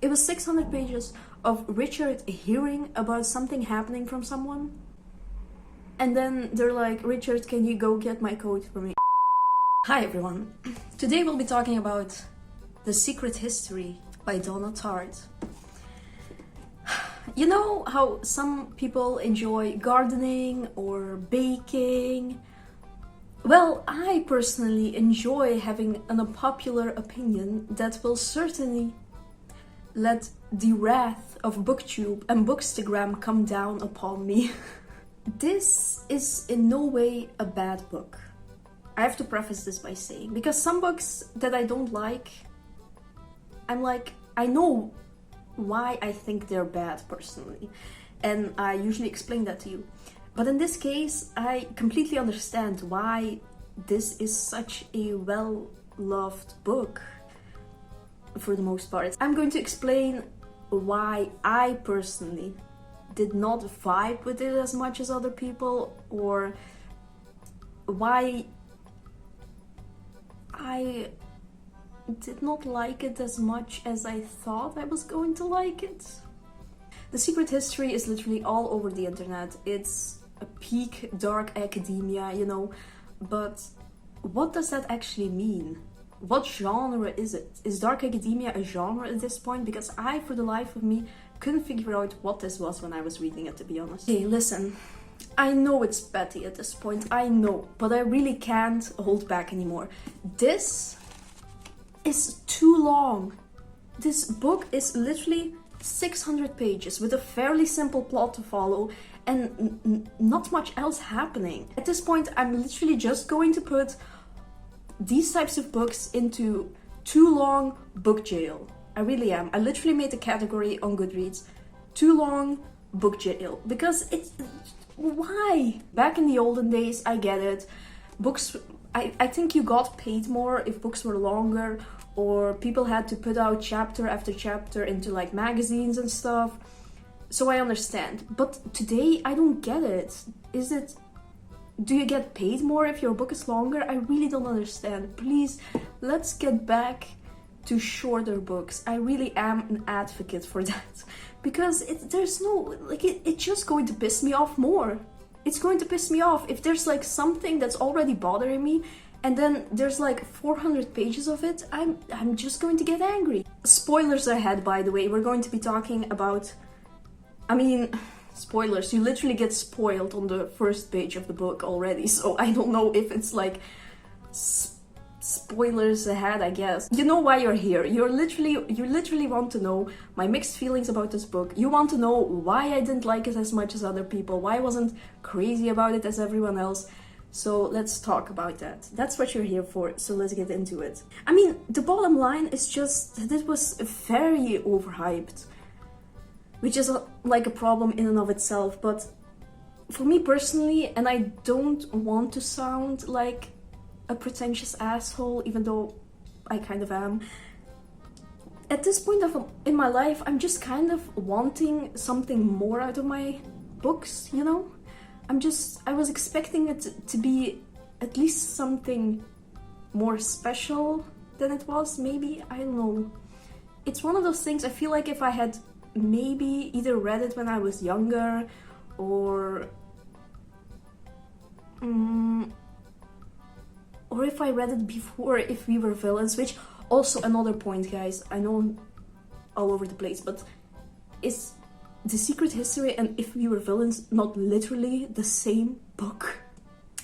It was 600 pages of Richard hearing about something happening from someone. And then they're like, Richard, can you go get my coat for me? Hi everyone. Today we'll be talking about The Secret History by Donna Tartt. You know how some people enjoy gardening or baking? Well, I personally enjoy having an unpopular opinion that will certainly let the wrath of BookTube and Bookstagram come down upon me. This is in no way a bad book. I have to preface this by saying, because some books that I don't like, I'm like, I know why I think they're bad personally, and I usually explain that to you. But in this case, I completely understand why this is such a well-loved book for the most part. I'm going to explain why I personally did not vibe with it as much as other people, or why I did not like it as much as I thought I was going to like it. The Secret History is literally all over the internet. It's a peak dark academia, you know, but what does that actually mean? What genre is it? Is dark academia a genre at this point? Because I, for the life of me, couldn't figure out what this was when I was reading it, to be honest. Hey, listen, I know it's petty at this point, I know, but I really can't hold back anymore. This is too long. This book is literally 600 pages with a fairly simple plot to follow and not much else happening. At this point, I'm literally just going to put these types of books into too long book jail. I really am. I literally made a category on Goodreads, too long book jail, because it's, why? Back in the olden days, I get it. Books, I think you got paid more if books were longer, or people had to put out chapter after chapter into like magazines and stuff. So I understand. But today, I don't get it. Do you get paid more if your book is longer? I really don't understand. Please, let's get back to shorter books. I really am an advocate for that. Because there's no, like, it's just going to piss me off more. It's going to piss me off if there's like something that's already bothering me and then there's like 400 pages of it. I'm just going to get angry. Spoilers ahead, by the way. We're going to be talking about, I mean, spoilers, you literally get spoiled on the first page of the book already, so I don't know if it's like spoilers ahead, I guess. You know why you're here. You literally want to know my mixed feelings about this book. You want to know why I didn't like it as much as other people, why I wasn't crazy about it as everyone else. So let's talk about that. That's what you're here for, so let's get into it. I mean, the bottom line is just that it was very overhyped, which is like a problem in and of itself. But for me personally, and I don't want to sound like a pretentious asshole, even though I kind of am, at this point in my life, I'm just kind of wanting something more out of my books, you know? I was expecting it to be at least something more special than it was, maybe, I don't know. It's one of those things, I feel like if I had maybe either read it when I was younger, or if I read it before If We Were Villains, which also another point, guys, I know I'm all over the place, but is The Secret History and If We Were Villains not literally the same book?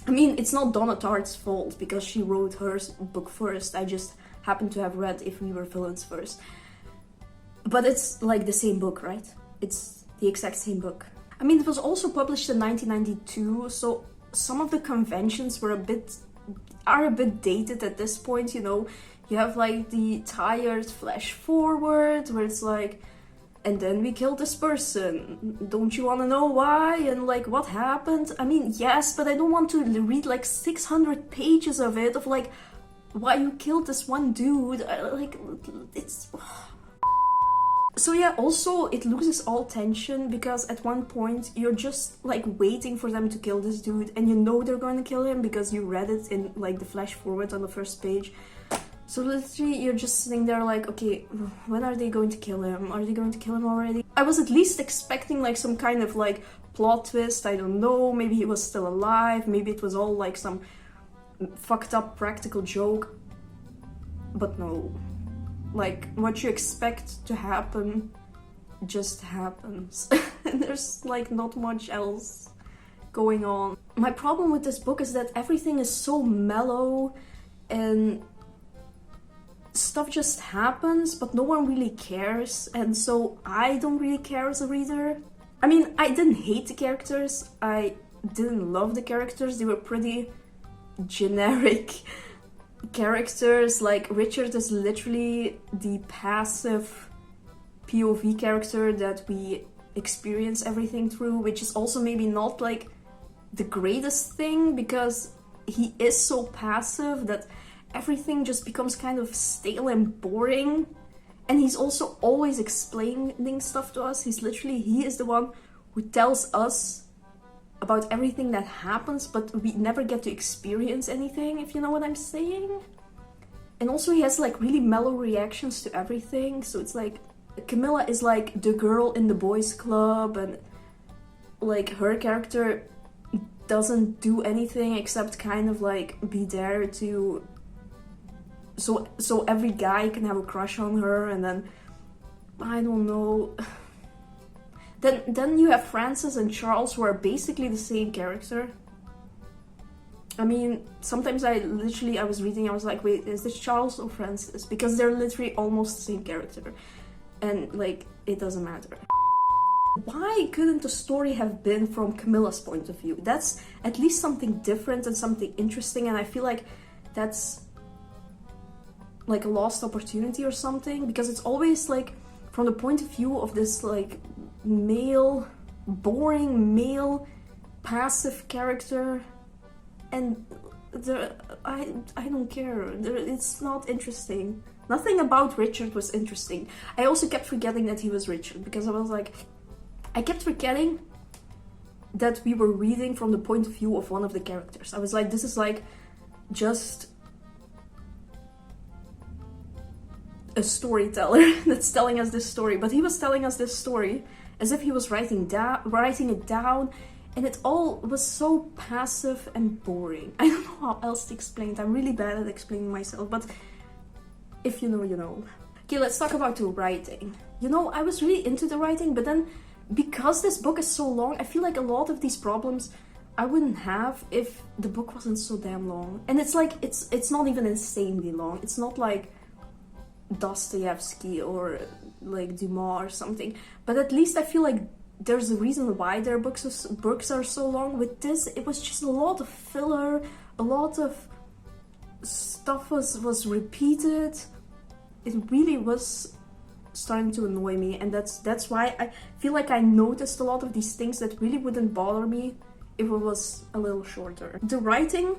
I mean, it's not Donna Tartt's fault because she wrote her book first. I just happened to have read If We Were Villains first. But it's like the same book, right? It's the exact same book. I mean, it was also published in 1992, so some of the conventions are a bit dated at this point, you know. You have like the tired flash forward where it's like, and then we killed this person. Don't you want to know why? And like, what happened? I mean, yes, but I don't want to read like 600 pages of it, of like, why you killed this one dude. Like, it's... So yeah, also it loses all tension because at one point you're just like waiting for them to kill this dude and you know they're going to kill him because you read it in like the flash forward on the first page. So literally you're just sitting there like, okay, when are they going to kill him? Are they going to kill him already? I was at least expecting like some kind of like plot twist, I don't know, maybe he was still alive, maybe it was all like some fucked up practical joke. But no. Like, what you expect to happen just happens. And there's like not much else going on. My problem with this book is that everything is so mellow and stuff just happens, but no one really cares, and so I don't really care as a reader. I mean, I didn't hate the characters, I didn't love the characters, they were pretty generic characters. Like, Richard is literally the passive POV character that we experience everything through, which is also maybe not like the greatest thing, because he is so passive that everything just becomes kind of stale and boring. And he's also always explaining stuff to us. He is the one who tells us about everything that happens, but we never get to experience anything, if you know what I'm saying. And also he has like really mellow reactions to everything, so it's like Camilla is like the girl in the boys club, and like her character doesn't do anything except kind of like be there to so every guy can have a crush on her. And then I don't know, then you have Francis and Charles, who are basically the same character. I mean, sometimes I was reading, I was like, wait, is this Charles or Francis? Because they're literally almost the same character, and like it doesn't matter. Why couldn't the story have been from Camilla's point of view? That's at least something different and something interesting, and I feel like that's like a lost opportunity or something, because it's always like from the point of view of this like boring male passive character, and I don't care. It's not interesting. Nothing about Richard was interesting. I also kept forgetting that he was Richard, because I kept forgetting that we were reading from the point of view of one of the characters. I was like, this is like just a storyteller that's telling us this story. But he was telling us this story as if he was writing it down, and it all was so passive and boring. I don't know how else to explain it. I'm really bad at explaining myself, but if you know, you know. Okay, let's talk about the writing. You know, I was really into the writing, but then because this book is so long, I feel like a lot of these problems I wouldn't have if the book wasn't so damn long. And it's like, it's not even insanely long. It's not like Dostoevsky or like Dumas or something. But at least I feel like there's a reason why their books are so long. With this, it was just a lot of filler, a lot of stuff was repeated. It really was starting to annoy me, and that's why I feel like I noticed a lot of these things that really wouldn't bother me if it was a little shorter. The writing,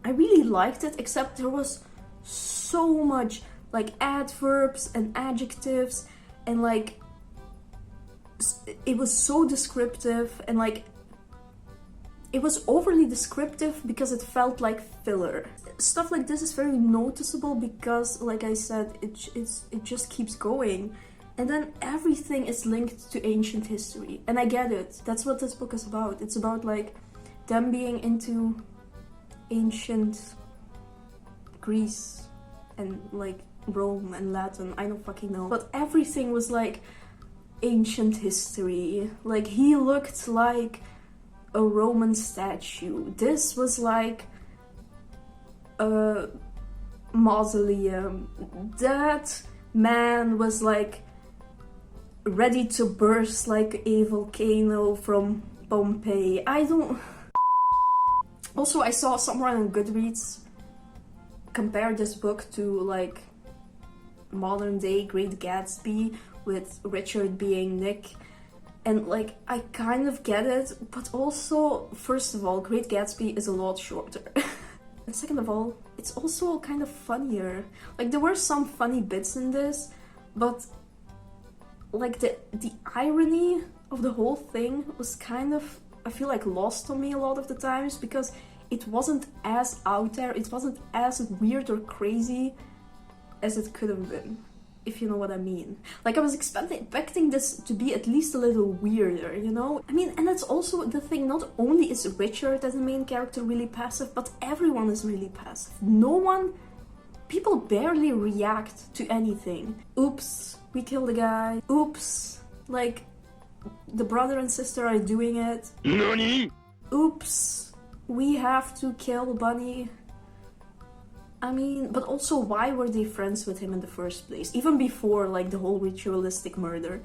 I really liked it, except there was so much like adverbs and adjectives, and like it was so descriptive, and like it was overly descriptive because it felt like filler. Stuff like this is very noticeable because, like I said, it just keeps going. And then everything is linked to ancient history. And I get it. That's what this book is about. It's about like them being into ancient Greece and like Rome and Latin. I don't fucking know. But everything was like ancient history. Like, he looked like a Roman statue. This was like a mausoleum. That man was like ready to burst like a volcano from Pompeii. I don't... Also, I saw somewhere on Goodreads compare this book to like modern day Great Gatsby, with Richard being Nick. And like, I kind of get it, but also, first of all, Great Gatsby is a lot shorter. And second of all, it's also kind of funnier. Like, there were some funny bits in this, but like the irony of the whole thing was kind of, I feel like, lost on me a lot of the times, because it wasn't as out there, it wasn't as weird or crazy as it could have been, if you know what I mean. Like, I was expecting this to be at least a little weirder, you know? I mean, and that's also the thing, not only is Richard as the main character really passive, but everyone is really passive. People barely react to anything. Oops, we killed a guy. Oops, like, the brother and sister are doing it. NANI?! Oops, we have to kill Bunny. I mean, but also, why were they friends with him in the first place? Even before, like, the whole ritualistic murder.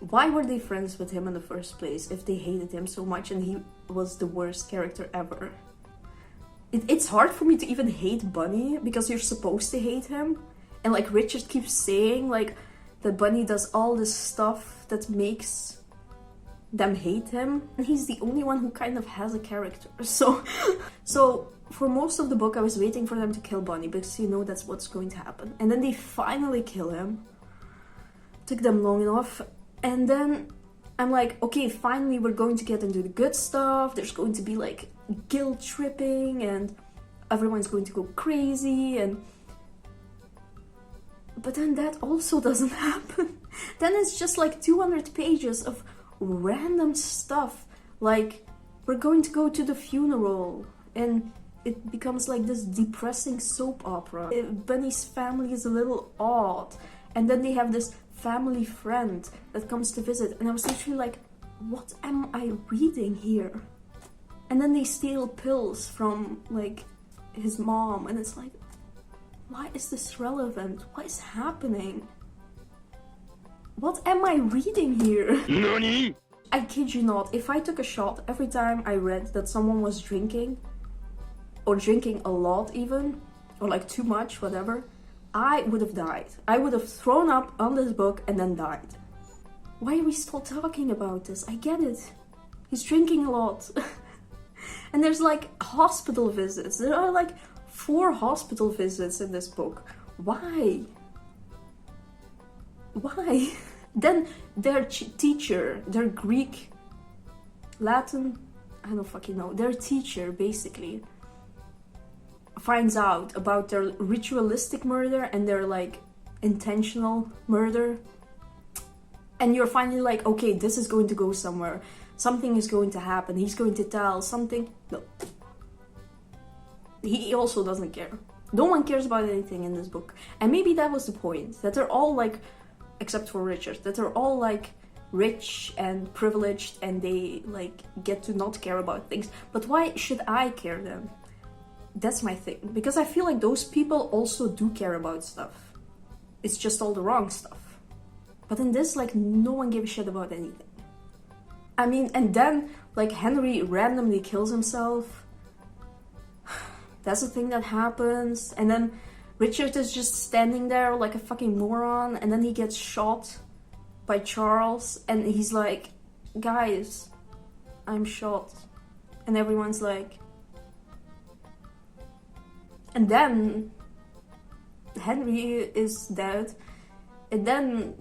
Why were they friends with him in the first place if they hated him so much and he was the worst character ever? It's hard for me to even hate Bunny because you're supposed to hate him. And, like, Richard keeps saying, like, that Bunny does all this stuff that makes them hate him. And he's the only one who kind of has a character. So for most of the book, I was waiting for them to kill Bunny because you know that's what's going to happen. And then they finally kill him. Took them long enough. And then I'm like, okay, finally we're going to get into the good stuff. There's going to be like guilt tripping and everyone's going to go crazy. But then that also doesn't happen. Then it's just like 200 pages of random stuff. Like, we're going to go to the funeral and it becomes like this depressing soap opera. Bunny's family is a little odd. And then they have this family friend that comes to visit. And I was literally like, what am I reading here? And then they steal pills from, like, his mom. And it's like, why is this relevant? What is happening? What am I reading here? NANI?! I kid you not, if I took a shot every time I read that someone was drinking, or drinking a lot even, or like too much, whatever, I would have died. I would have thrown up on this book and then died. Why are we still talking about this? I get it. He's drinking a lot. And there's like hospital visits. There are like 4 hospital visits in this book. Why? Why? Then their teacher, their Greek, Latin, I don't fucking know, their teacher basically finds out about their ritualistic murder and their like intentional murder. And you're finally like, okay, this is going to go somewhere. Something is going to happen. He's going to tell something. No. He also doesn't care. No one cares about anything in this book. And maybe that was the point. That they're all like, except for Richard, that they're all like rich and privileged and they like get to not care about things. But why should I care then? That's my thing. Because I feel like those people also do care about stuff. It's just all the wrong stuff. But in this, like, no one gave a shit about anything. I mean, and then, like, Henry randomly kills himself. That's the thing that happens. And then Richard is just standing there like a fucking moron. And then he gets shot by Charles. And he's like, guys, I'm shot. And everyone's like... And then Henry is dead. And then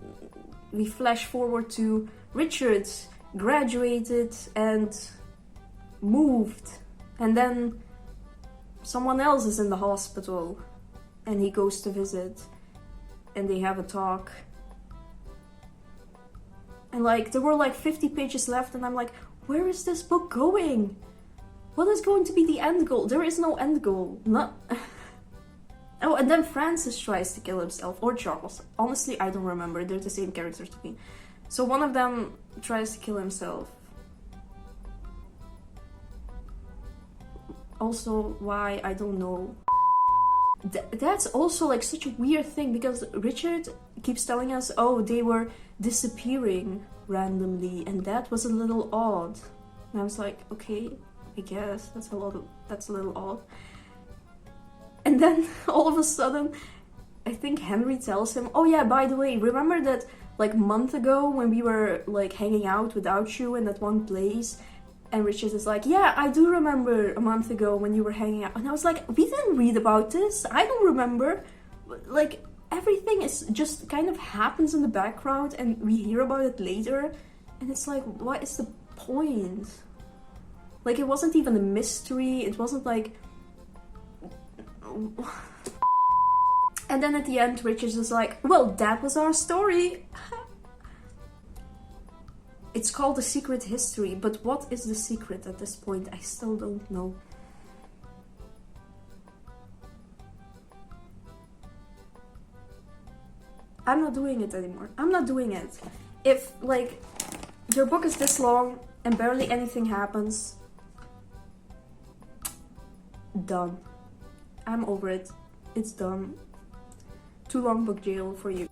we flash forward to Richard graduated and moved. And then someone else is in the hospital. And he goes to visit. And they have a talk. And like, there were like 50 pages left. And I'm like, where is this book going? What is going to be the end goal? There is no end goal. Not... Oh, and then Francis tries to kill himself, or Charles. Honestly, I don't remember. They're the same characters to me. So one of them tries to kill himself. Also, why? I don't know. That's also like such a weird thing, because Richard keeps telling us, oh, they were disappearing randomly, and that was a little odd. And I was like, okay, I guess that's a little odd. And then all of a sudden, I think Henry tells him, oh yeah, by the way, remember that like month ago when we were like hanging out without you in that one place? And Richard is like, yeah, I do remember a month ago when you were hanging out. And I was like, we didn't read about this. I don't remember. Like, everything is just kind of happens in the background and we hear about it later. And it's like, what is the point? Like, it wasn't even a mystery. It wasn't like... And then at the end, Rich is just like, well, that was our story. It's called The Secret History, but what is the secret at this point? I still don't know. I'm not doing it anymore. I'm not doing it. If, like, your book is this long and barely anything happens, done. I'm over it. It's done. Too long book jail for you.